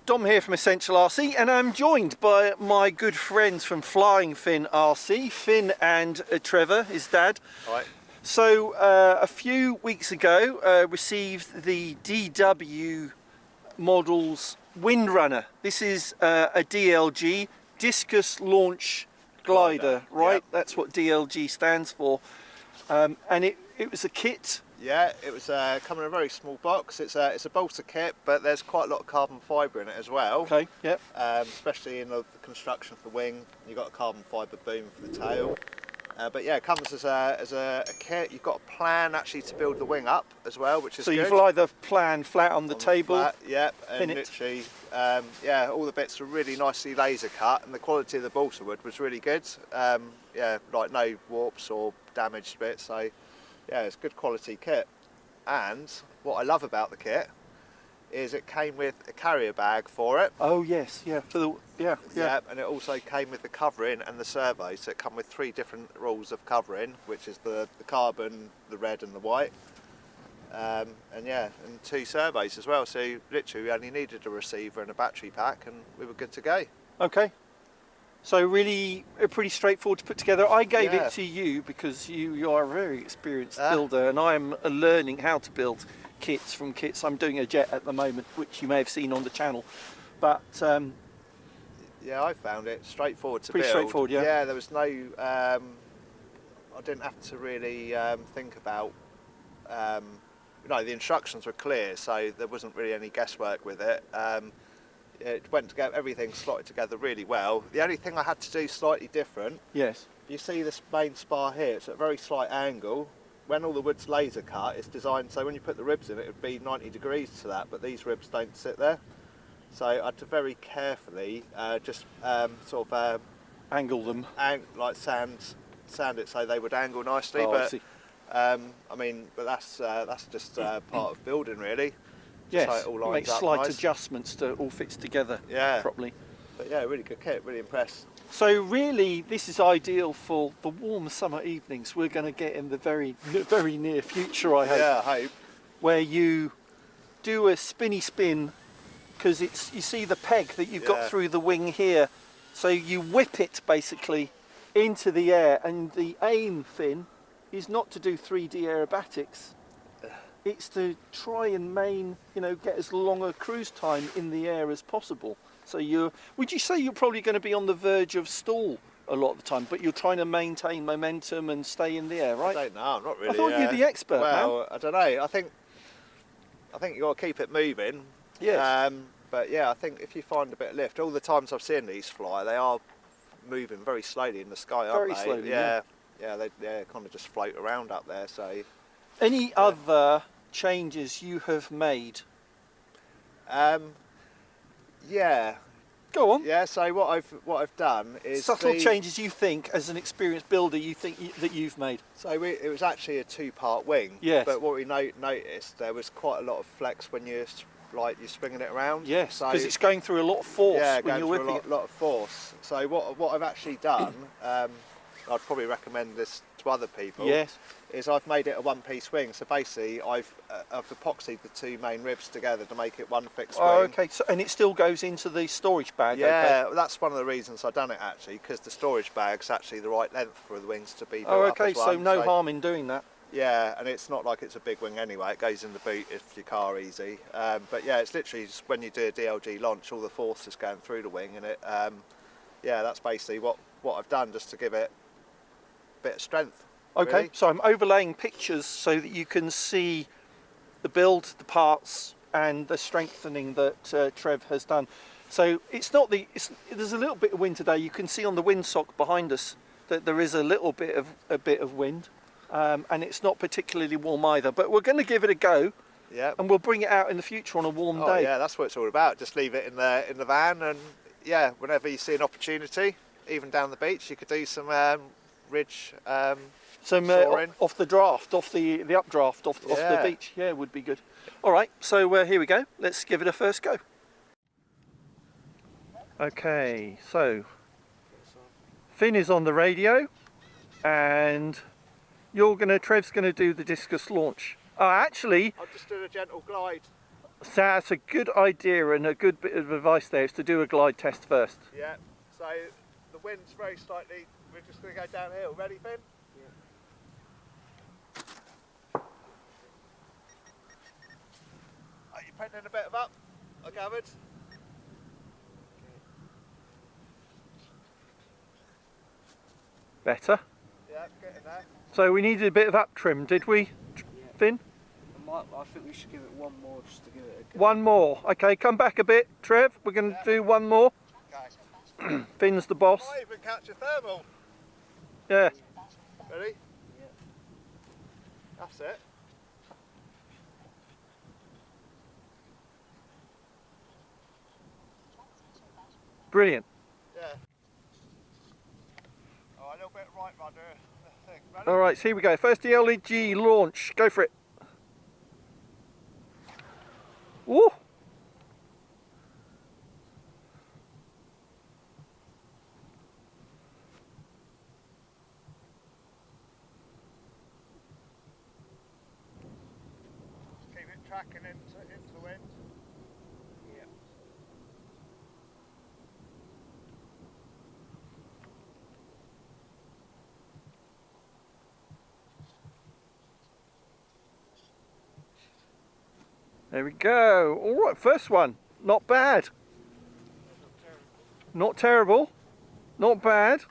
Dom here from Essential RC, and I'm joined by my good friends from Flying Finn RC, Finn and Trevor, his dad. Right. So a few weeks ago received the DW models Windrunner. This is a DLG, Discus Launch Glider, right? Yep. That's what DLG stands for. And it was a kit. Yeah, it was coming in a very small box. It's a bolster kit, but there's quite a lot of carbon fibre in it as well. Okay, yep. Especially in the construction of the wing, you've got a carbon fibre boom for the tail. But yeah, it comes as a kit. You've got a plan actually to build the wing up as well, which is so good. you've either planned flat on the table, flat, yep, and pin it. literally, yeah, all the bits are really nicely laser cut, and the quality of the balsa wood was really good. Yeah, like no warps or damaged bits. So yeah, it's good quality kit. And what I love about the kit is it came with a carrier bag for it. Oh yes, yeah, for the Yeah, and it also came with the covering and the servo, so it come with 3 different rolls of covering, which is the carbon, the red and the white. And yeah, and 2 servos as well, so literally we only needed a receiver and a battery pack and we were good to go. Okay. So really pretty straightforward to put together. I gave Yeah. it to you because you are a very experienced builder, and I am learning how to build kits from kits. I'm doing a jet at the moment, which you may have seen on the channel. But yeah, I found it straightforward to pretty build. straightforward, yeah. Yeah, there was no, I didn't have to really think about, no, the instructions were clear, so there wasn't really any guesswork with it. It went together, everything slotted together really well. The only thing I had to do slightly different, Yes. you see this main spar here, it's at a very slight angle. When all the wood's laser cut, it's designed so when you put the ribs in, it would be 90 degrees to that, but these ribs don't sit there. So I had to very carefully just sort of Angle them. like sand it so they would angle nicely. Oh, I but see. I mean, but that's just part of building really. Yes, So it all lines make up slight nice. adjustments to all fits together Yeah. properly. But yeah, really good kit, really impressed. So really, this is ideal for the warm summer evenings we're going to get in the very near future, I hope. Yeah, I hope. Where you do a spinny spin, because it's, you see the peg that you've got Yeah. through the wing here, so you whip it basically into the air, and the aim, Finn, is not to do 3D aerobatics. It's to try and get as long a cruise time in the air as possible. So would you say you're probably going to be on the verge of stall a lot of the time, but you're trying to maintain momentum and stay in the air, right? I don't know, I'm not really. I thought you're the expert, well, man. I don't know. I think you got to keep it moving. Yes. But yeah, I think if you find a bit of lift, all the times I've seen these fly, they are moving very slowly in the sky, aren't they? Very slowly, Yeah, they kind of just float around up there. So. Any other changes you have made? Yeah. Go on. Yeah. So what I've done is Subtle changes you think, as an experienced builder, you think that you've made. So it was actually a 2-part wing. Yes. But what we noticed, there was quite a lot of flex when you're swinging it around. Yes, So because it's going through a lot of force yeah, when going you're through whipping a lot of force. So what I've actually done, I'd probably recommend this to other people. Yes. Is I've made it a 1-piece wing. So basically, I've epoxied the 2 main ribs together to make it one fixed wing. Oh, okay. So, and it still goes into the storage bag. Yeah, Okay. that's one of the reasons I've done it actually, because the storage bag's actually the right length for the wings to be built Oh, up okay. as So one. no harm in doing that. Yeah, and it's not like it's a big wing anyway. It goes in the boot if your car easy. But yeah, it's literally just when you do a DLG launch, all the force is going through the wing, and it. Yeah, that's basically what I've done, just to give it a bit of strength. Okay. Really. So I'm overlaying pictures so that you can see the build, the parts, and the strengthening that Trev has done. So it's not there's a little bit of wind today. You can see on the windsock behind us that there is a bit of wind. And it's not particularly warm either, but we're going to give it a go. Yeah. And we'll bring it out in the future on a warm day. Yeah, that's what it's all about. Just leave it in the van, and yeah, whenever you see an opportunity, even down the beach, you could do some ridge Some soaring. off the draft, off the updraft, off the beach. Yeah, would be good. All right, so here we go. Let's give it a first go. Okay, so Finn is on the radio, and Trev's gonna do the discus launch. Actually, I'll just do a gentle glide. So that's a good idea, and a good bit of advice there is to do a glide test first. Yeah, so the wind's very slightly, we're just going to go downhill. Ready, Finn? Yeah. Are you putting in a bit of up, I gathered? Better. Yeah, getting there. So we needed a bit of up trim, did we, Finn? I think we should give it one more just to give it a go. One more. Okay, come back a bit, Trev. We're going to do one more. Okay. Finn's the boss. Might even catch a thermal. Yeah. Ready? Yeah. That's it. Brilliant. Yeah. Oh, a little bit right rudder. Ready? All right, so here we go. First DLG launch. Go for it. Woo! Keep it tracking into wind. Yeah. There we go. All right, first one. Not bad. Not terrible. Not bad.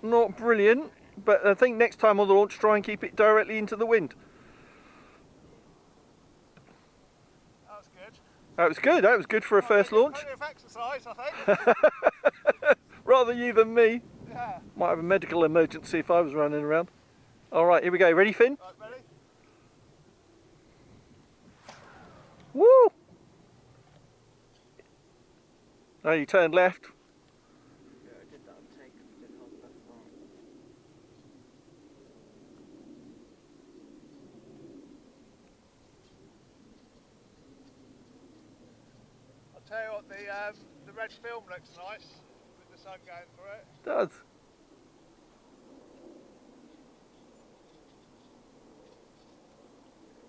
Not brilliant. But I think next time on the launch, try and keep it directly into the wind. That was good. That was good. That was good for a first launch. Plenty of exercise, I think. Rather you than me. Yeah. Might have a medical emergency if I was running around. All right, here we go. Ready, Finn? Right, ready? Woo! Oh, you turned left. Yeah, I did that on take and didn't hold that far. I'll tell you what, the red film looks nice with the sun going through it. Does.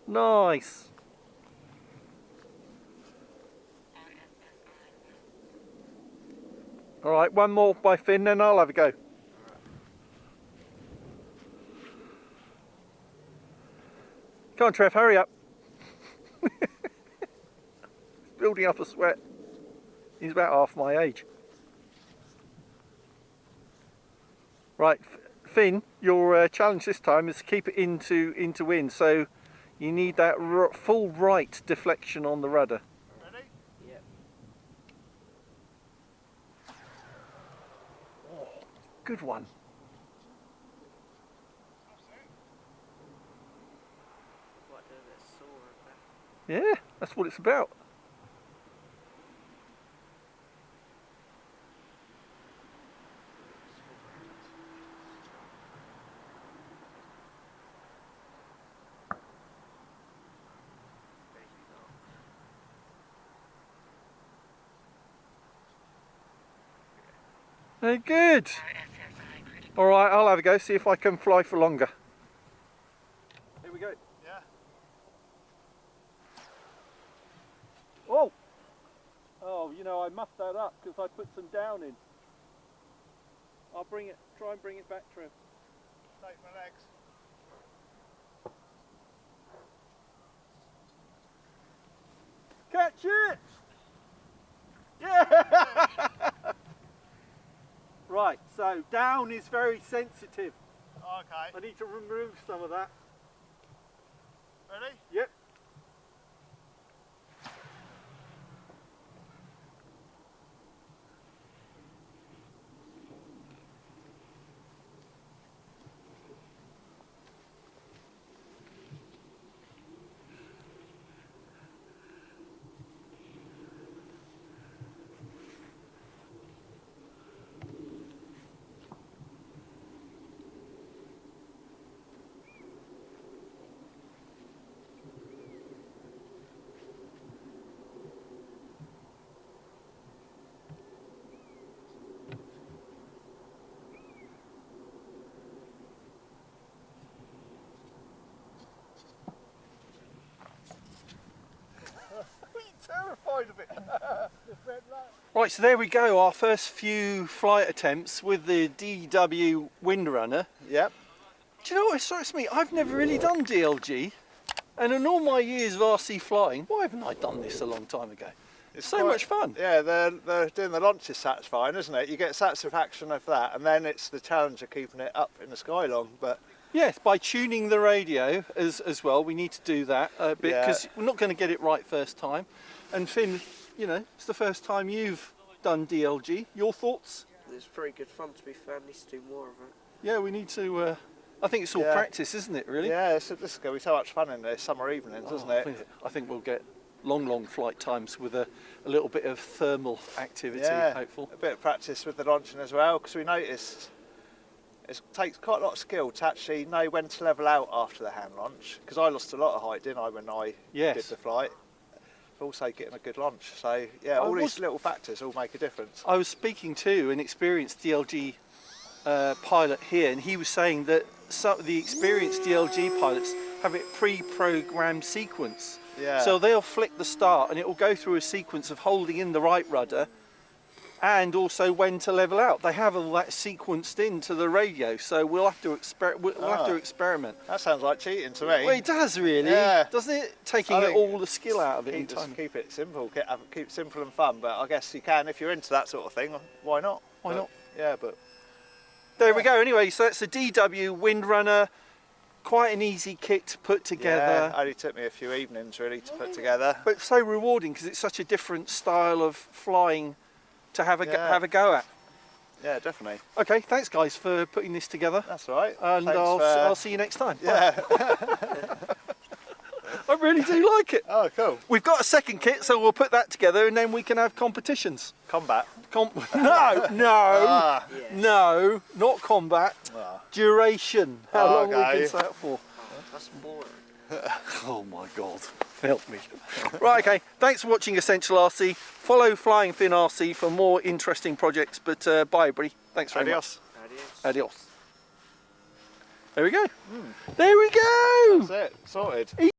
Nice. All right, one more by Finn, then I'll have a go. Come on, Trev, hurry up. He's building up a sweat. He's about half my age. Right, Finn, your challenge this time is to keep it into wind, so you need that full right deflection on the rudder. Ready? Yeah. Good one. That's it. Quite a bit sore of that. Yeah, that's what it's about. Very good. All right, I'll have a go, see if I can fly for longer. Here we go. Yeah. Oh! Oh, you know, I muffed that up because I put some down in. I'll try and bring it back, Trev. Take my legs. Catch it! Yeah! Right, so down is very sensitive. Okay. I need to remove some of that. Ready? Yep. side of it. Right, so there we go, our first few flight attempts with the DW Windrunner. Yep. Do you know what strikes me? I've never really done DLG, and in all my years of RC flying, why haven't I done this a long time ago? It's so much fun. Yeah, they're doing the launch is satisfying, isn't it? You get satisfaction of that, and then it's the challenge of keeping it up in the sky long. But Yes, by tuning the radio as well, we need to do that a bit, because we're not going to get it right first time. And Finn, you know, it's the first time you've done DLG. Your thoughts? It's pretty good fun, to be fair. Needs to do more of it. Yeah, we need to. I think it's all practice, isn't it? Really? yeah, this is going to be so much fun in the summer evenings, isn't it? I think we'll get long flight times with a little bit of thermal activity. Yeah, Hopeful. a bit of practice with the launching as well, because we noticed it takes quite a lot of skill to actually know when to level out after the hand launch. Because I lost a lot of height, didn't I, when I did the flight. But also getting a good launch. So yeah, all these little factors all make a difference. I was speaking to an experienced DLG pilot here, and he was saying that some of the experienced DLG pilots have it pre-programmed sequence. Yeah. So they'll flick the start and it will go through a sequence of holding in the right rudder and also when to level out. They have all that sequenced into the radio, so we'll have to experiment. That sounds like cheating to me. Well, it does really, doesn't it? Taking all the skill out of it in time. Just keep it simple, keep it simple and fun. But I guess you can if you're into that sort of thing. Why not? Why not? Yeah, but there we go. Anyway, so that's the DW Windrunner. Quite an easy kit to put together. Yeah, only took me a few evenings really to put together. But so rewarding because it's such a different style of flying to have a go at. Yeah, definitely. Okay, thanks guys for putting this together. That's all right. And I'll see you next time. Yeah. I really do like it. Oh, cool. We've got a second kit, so we'll put that together and then we can have competitions. Combat. No, not combat. Duration. How long we can say it for. That's boring. Oh my God, help me. Right, okay, thanks for watching Essential RC. Follow Flying Finn RC for more interesting projects, but bye everybody. Thanks very much. Adios. There we go. There we go. That's it, sorted.